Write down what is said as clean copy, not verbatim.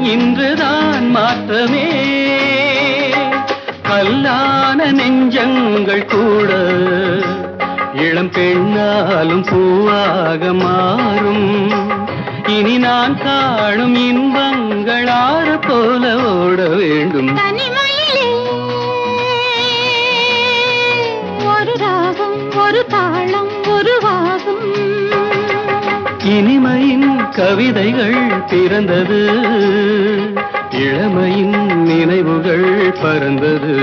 இன்றுதான் மாற்றமே கல்லான நெஞ்சங்கள் கூட இளம் பெண்ணாலும் பூவாக மாறும் இனி நான் காணும் இன்பங்கள் ஆறு போல ஓட வேண்டும் தனிமையிலே ஒரு ராகம் ஒரு தாளம் உருவாகும் இனிமையின் கவிதைகள் பிறந்தது இளமையின் நினைவுகள் பறந்தது